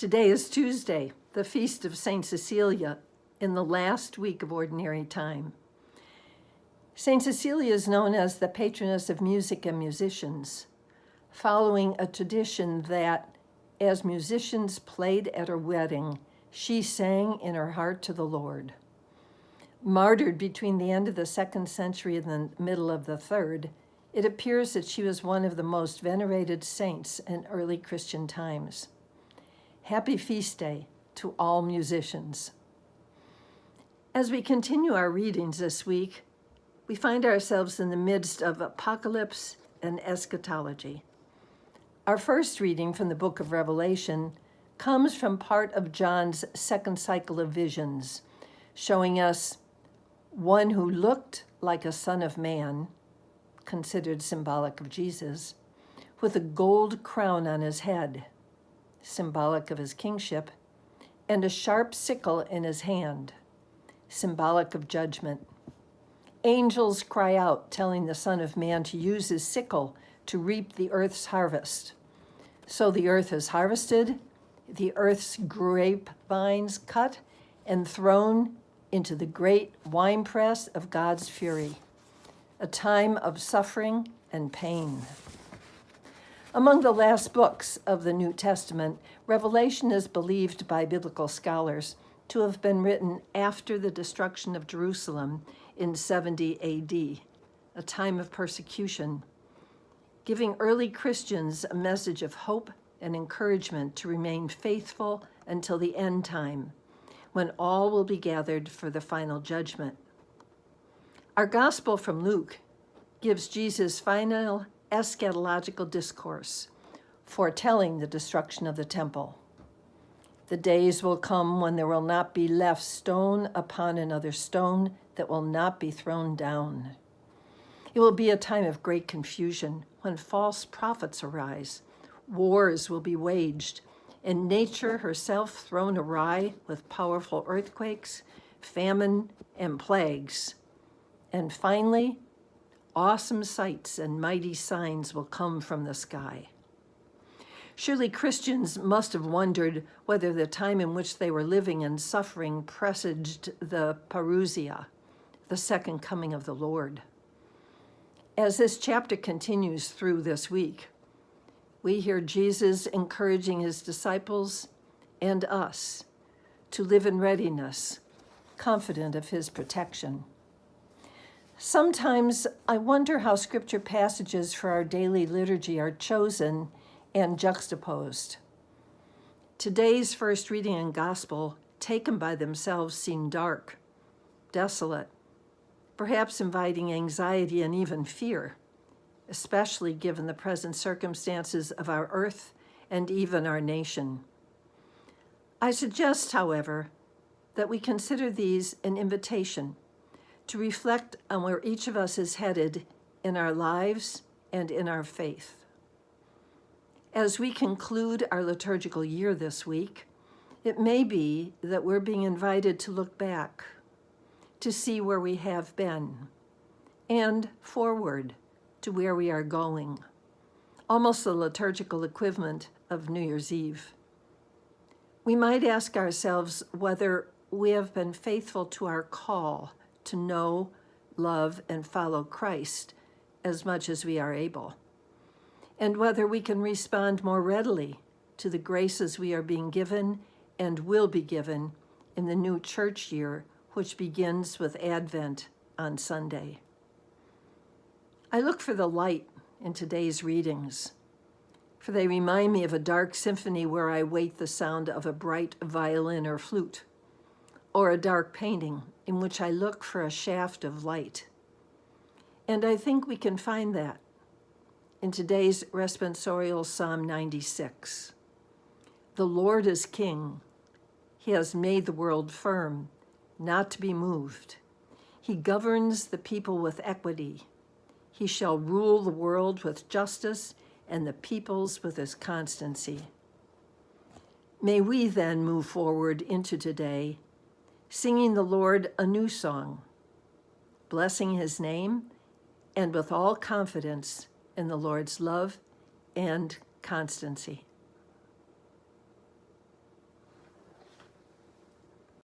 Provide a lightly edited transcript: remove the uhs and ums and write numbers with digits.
Today is Tuesday, the feast of Saint Cecilia, in the last week of Ordinary Time. Saint Cecilia is known as the patroness of music and musicians, following a tradition that, as musicians played at her wedding, she sang in her heart to the Lord. Martyred between the end of the 2nd century and the middle of the 3rd, it appears that she was one of the most venerated saints in early Christian times. Happy feast day to all musicians. As we continue our readings this week, we find ourselves in the midst of apocalypse and eschatology. Our first reading from the book of Revelation comes from part of John's second cycle of visions, showing us one who looked like a son of man, considered symbolic of Jesus, with a gold crown on his head, symbolic of his kingship, and a sharp sickle in his hand, symbolic of judgment. Angels cry out, telling the Son of Man to use his sickle to reap the earth's harvest. So the earth is harvested, the earth's grapevines cut and thrown into the great winepress of God's fury, a time of suffering and pain. Among the last books of the New Testament, Revelation is believed by biblical scholars to have been written after the destruction of Jerusalem in 70 AD, a time of persecution, giving early Christians a message of hope and encouragement to remain faithful until the end time, when all will be gathered for the final judgment. Our gospel from Luke gives Jesus' final eschatological discourse, foretelling the destruction of the temple. The days will come when there will not be left stone upon another stone that will not be thrown down. It will be a time of great confusion when false prophets arise, wars will be waged, and nature herself thrown awry with powerful earthquakes, famine, and plagues. And finally, awesome sights and mighty signs will come from the sky. Surely Christians must have wondered whether the time in which they were living and suffering presaged the parousia, the second coming of the Lord. As this chapter continues through this week, we hear Jesus encouraging his disciples and us to live in readiness, confident of his protection. Sometimes I wonder how scripture passages for our daily liturgy are chosen and juxtaposed. Today's first reading and gospel, taken by themselves, seem dark, desolate, perhaps inviting anxiety and even fear, especially given the present circumstances of our earth and even our nation. I suggest, however, that we consider these an invitation to reflect on where each of us is headed in our lives and in our faith. As we conclude our liturgical year this week, it may be that we're being invited to look back, to see where we have been, and forward to where we are going, almost the liturgical equivalent of New Year's Eve. We might ask ourselves whether we have been faithful to our call to know, love, and follow Christ as much as we are able, and whether we can respond more readily to the graces we are being given and will be given in the new church year, which begins with Advent on Sunday. I look for the light in today's readings, for they remind me of a dark symphony where I await the sound of a bright violin or flute, or a dark painting in which I look for a shaft of light. And I think we can find that in today's responsorial Psalm 96. The Lord is King. He has made the world firm, not to be moved. He governs the people with equity. He shall rule the world with justice and the peoples with his constancy. May we then move forward into today, singing the Lord a new song, blessing his name, and with all confidence in the Lord's love and constancy.